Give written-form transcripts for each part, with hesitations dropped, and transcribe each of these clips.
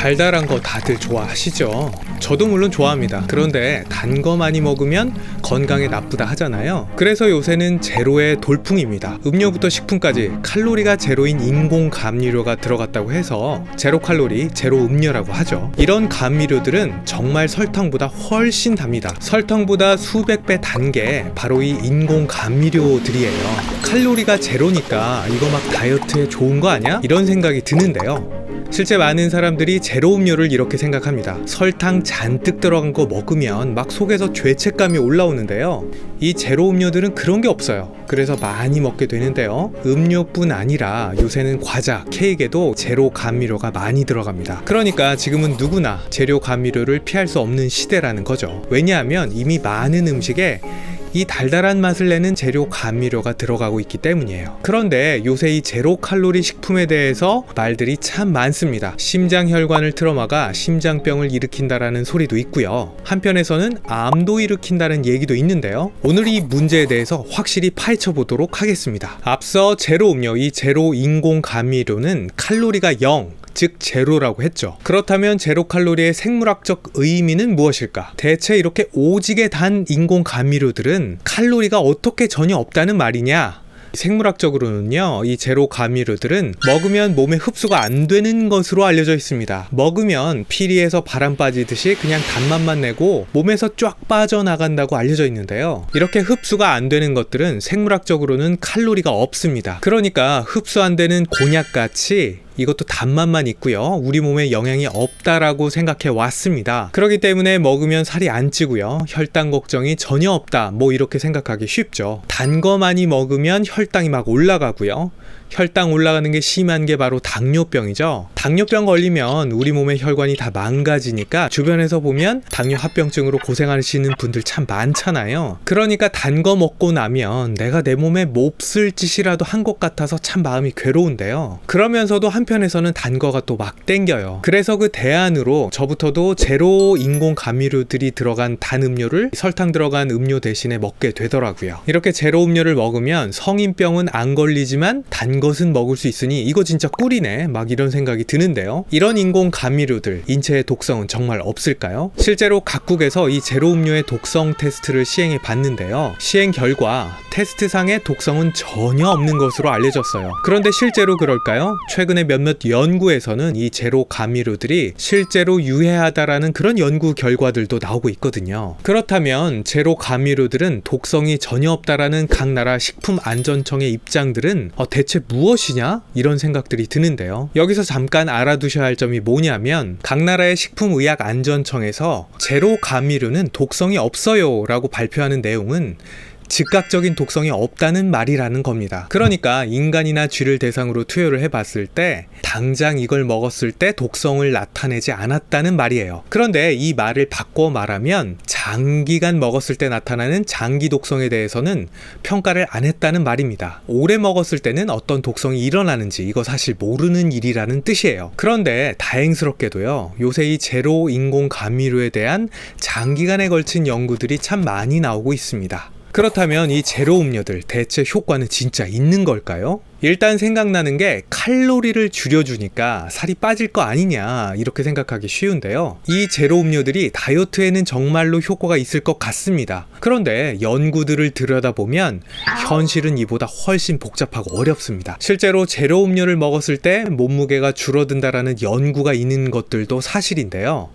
달달한 거 다들 좋아하시죠? 저도 물론 좋아합니다. 그런데 단 거 많이 먹으면 건강에 나쁘다 하잖아요. 그래서 요새는 제로의 돌풍입니다. 음료부터 식품까지 칼로리가 제로인 인공 감미료가 들어갔다고 해서 제로 칼로리, 제로 음료라고 하죠. 이런 감미료들은 정말 설탕보다 훨씬 답니다. 설탕보다 수백 배 단 게 바로 이 인공 감미료들이에요. 칼로리가 제로니까 이거 막 다이어트에 좋은 거 아니야? 이런 생각이 드는데요. 실제 많은 사람들이 제로 음료를 이렇게 생각합니다. 설탕 잔뜩 들어간 거 먹으면 막 속에서 죄책감이 올라오는데요. 이 제로 음료들은 그런 게 없어요. 그래서 많이 먹게 되는데요. 음료뿐 아니라 요새는 과자, 케이크에도 제로 감미료가 많이 들어갑니다. 그러니까 지금은 누구나 제로 감미료를 피할 수 없는 시대라는 거죠. 왜냐하면 이미 많은 음식에 이 달달한 맛을 내는 제로 감미료가 들어가고 있기 때문이에요. 그런데 요새 이 제로 칼로리 식품에 대해서 말들이 참 많습니다. 심장혈관을 틀어막아 심장병을 일으킨다라는 소리도 있고요. 한편에서는 암도 일으킨다는 얘기도 있는데요. 오늘 이 문제에 대해서 확실히 파헤쳐 보도록 하겠습니다. 앞서 제로 음료, 이 제로 인공 감미료는 칼로리가 0, 즉 제로라고 했죠. 그렇다면 제로 칼로리의 생물학적 의미는 무엇일까? 대체 이렇게 오지게 단 인공 감미료들은 칼로리가 어떻게 전혀 없다는 말이냐? 생물학적으로는요, 이 제로 감미료들은 먹으면 몸에 흡수가 안 되는 것으로 알려져 있습니다. 먹으면 피리에서 바람 빠지듯이 그냥 단맛만 내고 몸에서 쫙 빠져나간다고 알려져 있는데요. 이렇게 흡수가 안 되는 것들은 생물학적으로는 칼로리가 없습니다. 그러니까 흡수 안 되는 곤약같이 이것도 단맛만 있고요. 우리 몸에 영향이 없다라고 생각해 왔습니다. 그렇기 때문에 먹으면 살이 안 찌고요. 혈당 걱정이 전혀 없다. 뭐 이렇게 생각하기 쉽죠. 단 거 많이 먹으면 혈당이 막 올라가고요. 혈당 올라가는 게 심한 게 바로 당뇨병이죠. 당뇨병 걸리면 우리 몸의 혈관이 다 망가지니까 주변에서 보면 당뇨 합병증으로 고생하시는 분들 참 많잖아요. 그러니까 단 거 먹고 나면 내가 내 몸에 몹쓸 짓이라도 한 것 같아서 참 마음이 괴로운데요. 그러면서도 한편에서는 단 거가 또 막 땡겨요. 그래서 그 대안으로 저부터도 제로 인공 감미료들이 들어간 단 음료를 설탕 들어간 음료 대신에 먹게 되더라고요. 이렇게 제로 음료를 먹으면 성인병은 안 걸리지만 단 것은 먹을 수 있으니 이거 진짜 꿀이네, 막 이런 생각이 드는데요. 이런 인공 감미료들 인체의 독성은 정말 없을까요? 실제로 각국에서 이 제로 음료의 독성 테스트를 시행해 봤는데요. 시행 결과 테스트상의 독성은 전혀 없는 것으로 알려졌어요. 그런데 실제로 그럴까요? 최근에 몇몇 연구에서는 이 제로 감미료들이 실제로 유해하다라는 그런 연구 결과들도 나오고 있거든요. 그렇다면 제로 감미료들은 독성이 전혀 없다라는 각 나라 식품안전청의 입장들은 대체 무엇이냐? 이런 생각들이 드는데요. 여기서 잠깐 알아두셔야 할 점이 뭐냐면 각 나라의 식품의약안전청에서 제로 감미료는 독성이 없어요 라고 발표하는 내용은 즉각적인 독성이 없다는 말이라는 겁니다. 그러니까 인간이나 쥐를 대상으로 투여를 해봤을 때 당장 이걸 먹었을 때 독성을 나타내지 않았다는 말이에요. 그런데 이 말을 바꿔 말하면 장기간 먹었을 때 나타나는 장기 독성에 대해서는 평가를 안 했다는 말입니다. 오래 먹었을 때는 어떤 독성이 일어나는지 이거 사실 모르는 일이라는 뜻이에요. 그런데 다행스럽게도요, 요새 이 제로 인공 감미료에 대한 장기간에 걸친 연구들이 참 많이 나오고 있습니다. 그렇다면 이 제로 음료들 대체 효과는 진짜 있는 걸까요? 일단 생각나는 게 칼로리를 줄여주니까 살이 빠질 거 아니냐 이렇게 생각하기 쉬운데요. 이 제로 음료들이 다이어트에는 정말로 효과가 있을 것 같습니다. 그런데 연구들을 들여다보면 현실은 이보다 훨씬 복잡하고 어렵습니다. 실제로 제로 음료를 먹었을 때 몸무게가 줄어든다라는 연구가 있는 것들도 사실인데요.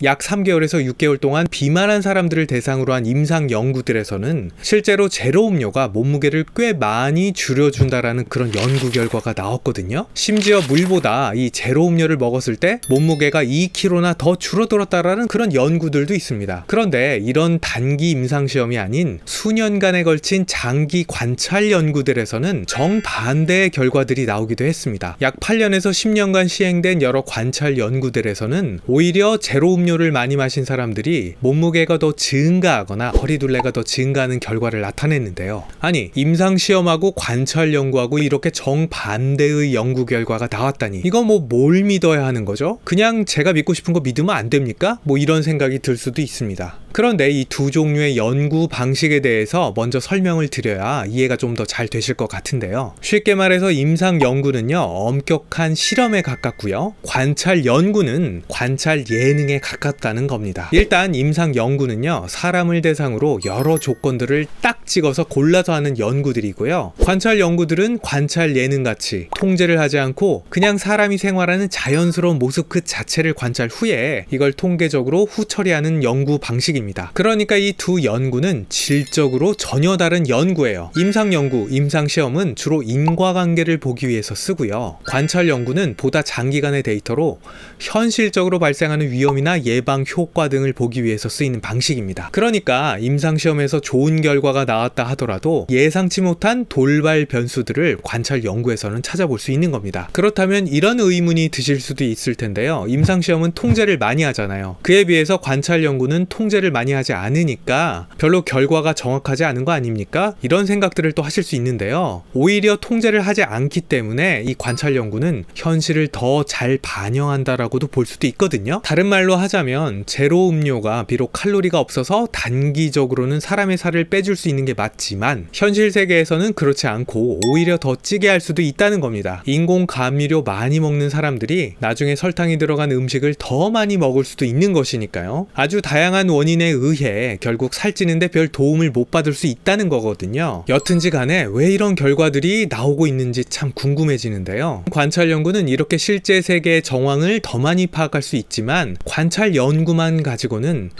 약 3개월에서 6개월 동안 비만한 사람들을 대상으로 한 임상 연구들에서는 실제로 제로 음료가 몸무게를 꽤 많이 줄여준다라는 그런 연구 결과가 나왔거든요. 심지어 물보다 이 제로 음료를 먹었을 때 몸무게가 2kg나 더 줄어들었다라는 그런 연구들도 있습니다. 그런데 이런 단기 임상시험이 아닌 수년간에 걸친 장기 관찰 연구들에서는 정반대의 결과들이 나오기도 했습니다. 약 8년에서 10년간 시행된 여러 관찰 연구들에서는 오히려 제로 음료를 많이 마신 사람들이 몸무게가 더 증가하거나 허리둘레가 더 증가하는 결과를 나타냈는데요. 아니, 임상시험하고 관찰 연구하고 이렇게 정반대의 연구 결과가 나왔다니 이거 뭘 믿어야 하는 거죠? 그냥 제가 믿고 싶은 거 믿으면 안 됩니까? 이런 생각이 들 수도 있습니다. 그런데 이 두 종류의 연구 방식에 대해서 먼저 설명을 드려야 이해가 좀 더 잘 되실 것 같은데요. 쉽게 말해서 임상 연구는요, 엄격한 실험에 가깝고요, 관찰 연구는 관찰 예능에 가깝다는 겁니다. 일단 임상 연구는요, 사람을 대상으로 여러 조건들을 딱 찍어서 골라서 하는 연구들이고요, 관찰 연구들은 관찰 예능같이 통제를 하지 않고 그냥 사람이 생활하는 자연스러운 모습 그 자체를 관찰 후에 이걸 통계적으로 후처리하는 연구 방식입니다. 그러니까 이 두 연구는 질적으로 전혀 다른 연구예요. 임상 연구, 임상 시험은 주로 인과관계를 보기 위해서 쓰고요, 관찰 연구는 보다 장기간의 데이터로 현실적으로 발생하는 위험이나 예방 효과 등을 보기 위해서 쓰이는 방식입니다. 그러니까 임상 시험에서 좋은 결과가 나왔다 하더라도 예상치 못한 돌발 변수들을 관찰 연구에서는 찾아볼 수 있는 겁니다. 그렇다면 이런 의문이 드실 수도 있을 텐데요. 임상 시험은 통제를 많이 하잖아요. 그에 비해서 관찰 연구는 통제를 많이 하지 않으니까 별로 결과가 정확하지 않은 거 아닙니까? 이런 생각들을 또 하실 수 있는데요. 오히려 통제를 하지 않기 때문에 이 관찰 연구는 현실을 더 잘 반영한다라고도 볼 수도 있거든요. 다른 말로 하자면 제로 음료가 비록 칼로리가 없어서 단기적으로는 사람의 살을 빼줄 수 있는 게 맞지만 현실 세계에서는 그렇지 않고 오히려 더 찌게 할 수도 있다는 겁니다. 인공 감미료 많이 먹는 사람들이 나중에 설탕이 들어간 음식을 더 많이 먹을 수도 있는 것이니까요. 아주 다양한 원인에 의해 결국 살찌는데 별 도움을 못 받을 수 있다는 거거든요. 여튼지 간에 왜 이런 결과들이 나오고 있는지 참 궁금해지는데요. 관찰 연구는 이렇게 실제 세계의 정황을 더 많이 파악할 수 있지만 관찰 연구만 가지고는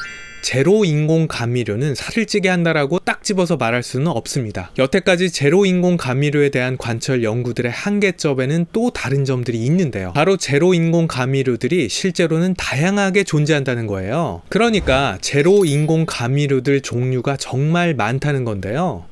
제로 인공 감미료는 살을 찌게 한다라고 딱 집어서 말할 수는 없습니다. 여태까지 제로 인공 감미료에 대한 관찰 연구들의 한계점에는 또 다른 점들이 있는데요. 바로 제로 인공 감미료들이 실제로는 다양하게 존재한다는 거예요. 그러니까 제로 인공 감미료들 종류가 정말 많다는 건데요.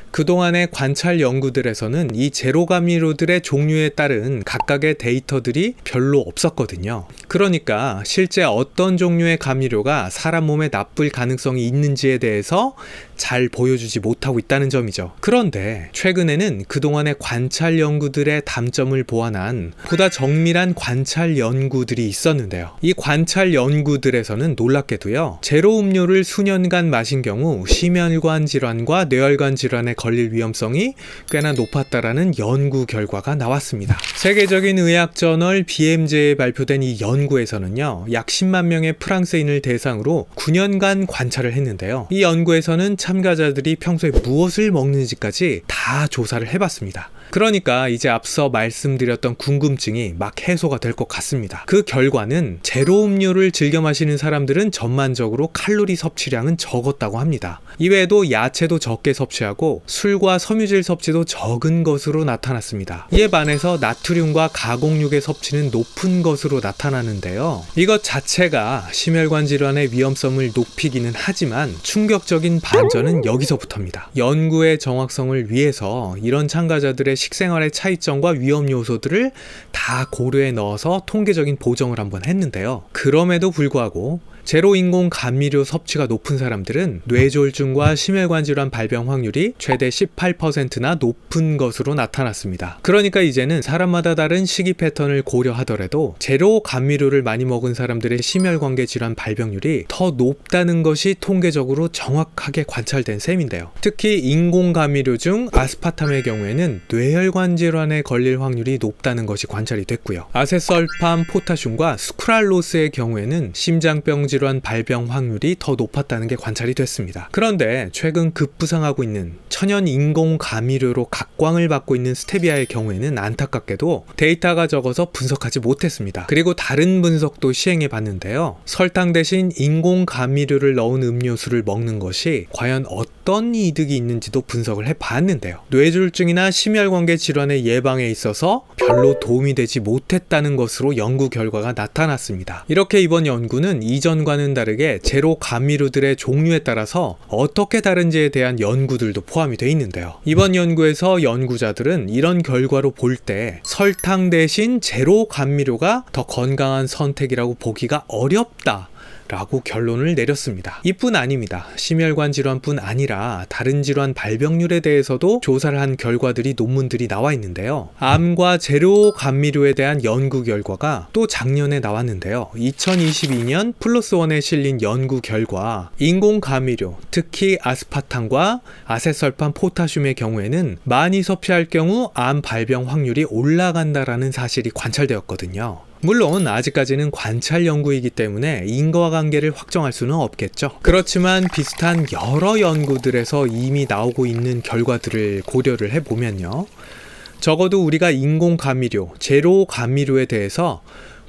그동안의 관찰 연구들에서는 이 제로 감미료들의 종류에 따른 각각의 데이터들이 별로 없었거든요. 그러니까 실제 어떤 종류의 감미료가 사람 몸에 나쁠 가능성이 있는지에 대해서 잘 보여주지 못하고 있다는 점이죠. 그런데 최근에는 그동안의 관찰 연구들의 담점을 보완한 보다 정밀한 관찰 연구들이 있었는데요. 이 관찰 연구들에서는 놀랍게도요, 제로 음료를 수년간 마신 경우 심혈관 질환과 뇌혈관 질환에 걸릴 위험성이 꽤나 높았다라는 연구 결과가 나왔습니다. 세계적인 의학 저널 BMJ에 발표된 이 연구에서는요, 약 10만 명의 프랑스인을 대상으로 9년간 관찰을 했는데요. 이 연구에서는 참가자들이 평소에 무엇을 먹는지까지 다 조사를 해봤습니다. 그러니까 이제 앞서 말씀드렸던 궁금증이 막 해소가 될 것 같습니다. 그 결과는 제로 음료를 즐겨 마시는 사람들은 전반적으로 칼로리 섭취량은 적었다고 합니다. 이외에도 야채도 적게 섭취하고 술과 섬유질 섭취도 적은 것으로 나타났습니다. 이에 반해서 나트륨과 가공육의 섭취는 높은 것으로 나타나는데요. 이것 자체가 심혈관 질환의 위험성을 높이기는 하지만 충격적인 반전은 여기서부터입니다. 연구의 정확성을 위해서 이런 참가자들의 식생활의 차이점과 위험 요소들을 다 고려해 넣어서 통계적인 보정을 한번 했는데요. 그럼에도 불구하고 제로 인공 감미료 섭취가 높은 사람들은 뇌졸중과 심혈관 질환 발병 확률이 최대 18%나 높은 것으로 나타났습니다. 그러니까 이제는 사람마다 다른 식이 패턴을 고려하더라도 제로 감미료를 많이 먹은 사람들의 심혈관계 질환 발병률이 더 높다는 것이 통계적으로 정확하게 관찰된 셈인데요. 특히 인공 감미료 중 아스파탐의 경우에는 뇌혈관 질환에 걸릴 확률이 높다는 것이 관찰이 됐고요. 아세설팜, 포타슘과 스크랄로스의 경우에는 심장병 질환 발병 확률이 더 높았다는 게 관찰이 됐습니다. 그런데 최근 급부상하고 있는 천연 인공 감미료로 각광을 받고 있는 스테비아의 경우에는 안타깝게도 데이터가 적어서 분석하지 못했습니다. 그리고 다른 분석도 시행해 봤는데요. 설탕 대신 인공 감미료를 넣은 음료수를 먹는 것이 과연 어떤 이득이 있는지도 분석을 해 봤는데요. 뇌졸중이나 심혈관계 질환의 예방에 있어서 별로 도움이 되지 못했다는 것으로 연구 결과가 나타났습니다. 이렇게 이번 연구는 이전과는 다르게 제로 감미료들의 종류에 따라서 어떻게 다른지에 대한 연구들도 포함이 되어 있는데요. 이번 연구에서 연구자들은 이런 결과로 볼 때 설탕 대신 제로 감미료가 더 건강한 선택이라고 보기가 어렵다 라고 결론을 내렸습니다. 이뿐 아닙니다. 심혈관 질환뿐 아니라 다른 질환 발병률에 대해서도 조사를 한 결과들이 논문들이 나와 있는데요. 암과 제로 감미료에 대한 연구 결과가 또 작년에 나왔는데요. 2022년 플러스1에 실린 연구 결과 인공 감미료, 특히 아스파탐과 아세설판 포타슘의 경우에는 많이 섭취할 경우 암 발병 확률이 올라간다라는 사실이 관찰되었거든요. 물론 아직까지는 관찰 연구이기 때문에 인과관계를 확정할 수는 없겠죠. 그렇지만 비슷한 여러 연구들에서 이미 나오고 있는 결과들을 고려를 해보면요. 적어도 우리가 인공 감미료, 제로 감미료에 대해서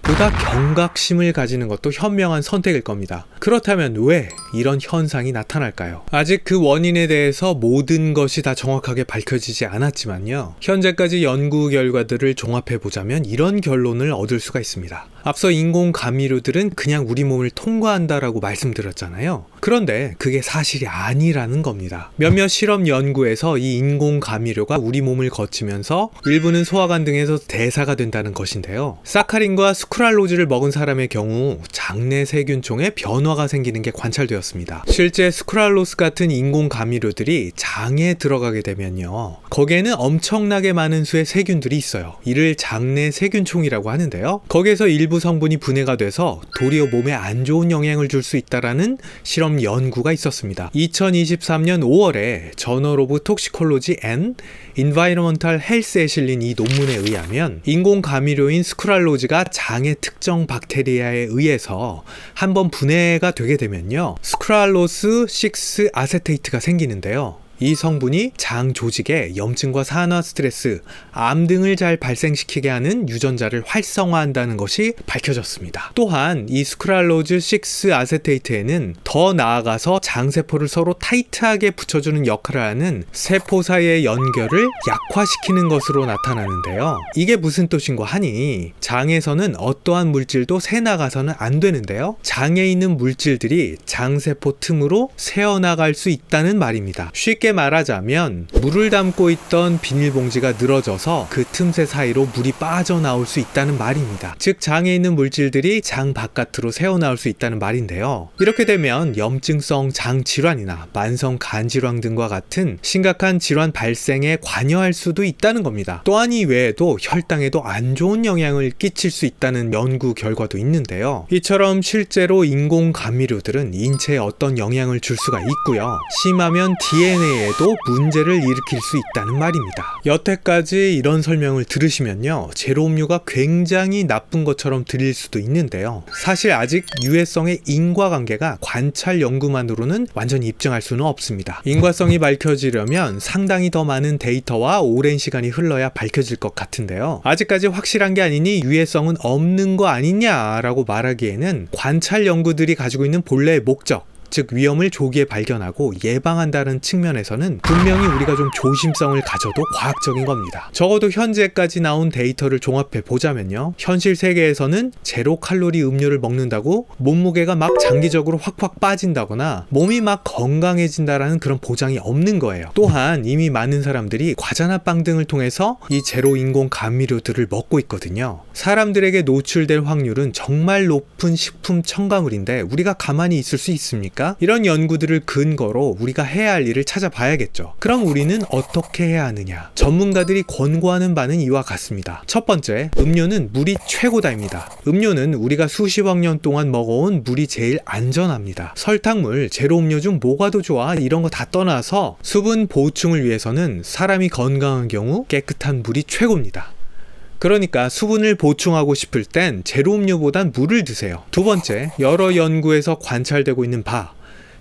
보다 경각심을 가지는 것도 현명한 선택일 겁니다. 그렇다면 왜 이런 현상이 나타날까요? 아직 그 원인에 대해서 모든 것이 다 정확하게 밝혀지지 않았지만요. 현재까지 연구 결과들을 종합해보자면 이런 결론을 얻을 수가 있습니다. 앞서 인공 감미료들은 그냥 우리 몸을 통과한다라고 말씀드렸잖아요. 그런데 그게 사실이 아니라는 겁니다. 몇몇 실험 연구에서 이 인공 감미료가 우리 몸을 거치면서 일부는 소화관 등에서 대사가 된다는 것인데요. 사카린과 스크랄로즈를 먹은 사람의 경우 장내 세균총에 변화가 생기는 게 관찰되었습니다. 실제 스크랄로스 같은 인공 감미료들이 장에 들어가게 되면요. 거기에는 엄청나게 많은 수의 세균들이 있어요. 이를 장내 세균총이라고 하는데요. 거기에서 일부 성분이 분해가 돼서 도리어 몸에 안 좋은 영향을 줄 수 있다라는 실험 연구가 있었습니다. 2023년 5월에 저널 오브 톡시콜로지 앤 인바이러먼탈 헬스에 실린 이 논문에 의하면 인공 감미료인 스크랄로즈가 장의 특정 박테리아에 의해서 한번 분해가 되게 되면요. 스크랄로스 6 아세테이트가 생기는데요. 이 성분이 장 조직에 염증과 산화 스트레스, 암 등을 잘 발생시키게 하는 유전자를 활성화한다는 것이 밝혀졌습니다. 또한 이 스크랄로즈 6 아세테이트에는 더 나아가서 장세포를 서로 타이트하게 붙여주는 역할을 하는 세포 사이의 연결을 약화시키는 것으로 나타나는데요. 이게 무슨 뜻인가 하니 장에서는 어떠한 물질도 새나가서는 안 되는데요. 장에 있는 물질들이 장세포 틈으로 새어나갈 수 있다는 말입니다. 쉽게 말하자면 물을 담고 있던 비닐봉지가 늘어져서 그 틈새 사이로 물이 빠져나올 수 있다는 말입니다. 즉 장에 있는 물질들이 장 바깥으로 새어나올 수 있다는 말인데요. 이렇게 되면 염증성 장질환이나 만성 간질환 등과 같은 심각한 질환 발생에 관여할 수도 있다는 겁니다. 또한 이 외에도 혈당에도 안 좋은 영향을 끼칠 수 있다는 연구 결과도 있는데요. 이처럼 실제로 인공 감미료들은 인체에 어떤 영향을 줄 수가 있고요. 심하면 DNA에도 문제를 일으킬 수 있다는 말입니다. 여태까지 이런 설명을 들으시면요. 제로 음료가 굉장히 나쁜 것처럼 들릴 수도 있는데요. 사실 아직 유해성의 인과관계가 관찰 연구만으로는 완전히 입증할 수는 없습니다. 인과성이 밝혀지려면 상당히 더 많은 데이터와 오랜 시간이 흘러야 밝혀질 것 같은데요. 아직까지 확실한 게 아니니 유해성은 없는 거 아니냐라고 말하기에는 관찰 연구들이 가지고 있는 본래의 목적, 즉 위험을 조기에 발견하고 예방한다는 측면에서는 분명히 우리가 좀 조심성을 가져도 과학적인 겁니다. 적어도 현재까지 나온 데이터를 종합해 보자면요. 현실 세계에서는 제로 칼로리 음료를 먹는다고 몸무게가 막 장기적으로 확확 빠진다거나 몸이 막 건강해진다라는 그런 보장이 없는 거예요. 또한 이미 많은 사람들이 과자나 빵 등을 통해서 이 제로 인공 감미료들을 먹고 있거든요. 사람들에게 노출될 확률은 정말 높은 식품 첨가물인데 우리가 가만히 있을 수 있습니까? 이런 연구들을 근거로 우리가 해야 할 일을 찾아봐야겠죠. 그럼 우리는 어떻게 해야 하느냐? 전문가들이 권고하는 바는 이와 같습니다. 첫 번째, 음료는 물이 최고다입니다. 음료는 우리가 수십억 년 동안 먹어온 물이 제일 안전합니다. 설탕물, 제로 음료 중 뭐가 더 좋아? 이런 거 다 떠나서 수분 보충을 위해서는 사람이 건강한 경우 깨끗한 물이 최고입니다. 그러니까 수분을 보충하고 싶을 땐 제로 음료보단 물을 드세요. 두 번째, 여러 연구에서 관찰되고 있는 바,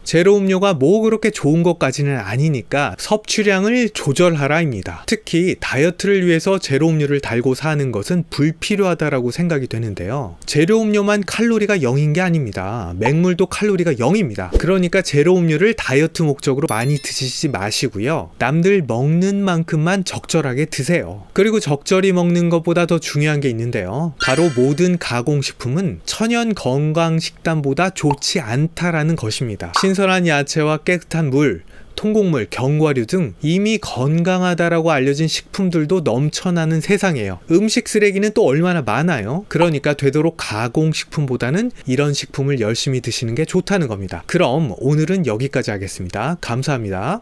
제로 음료가 뭐 그렇게 좋은 것까지는 아니니까 섭취량을 조절하라입니다. 특히 다이어트를 위해서 제로 음료를 달고 사는 것은 불필요하다라고 생각이 되는데요. 제로 음료만 칼로리가 0인 게 아닙니다. 맹물도 칼로리가 0입니다. 그러니까 제로 음료를 다이어트 목적으로 많이 드시지 마시고요. 남들 먹는 만큼만 적절하게 드세요. 그리고 적절히 먹는 것보다 더 중요한 게 있는데요. 바로 모든 가공식품은 천연 건강식단보다 좋지 않다라는 것입니다. 신선한 야채와 깨끗한 물, 통곡물, 견과류 등 이미 건강하다라고 알려진 식품들도 넘쳐나는 세상이에요. 음식 쓰레기는 또 얼마나 많아요. 그러니까 되도록 가공식품보다는 이런 식품을 열심히 드시는 게 좋다는 겁니다. 그럼 오늘은 여기까지 하겠습니다. 감사합니다.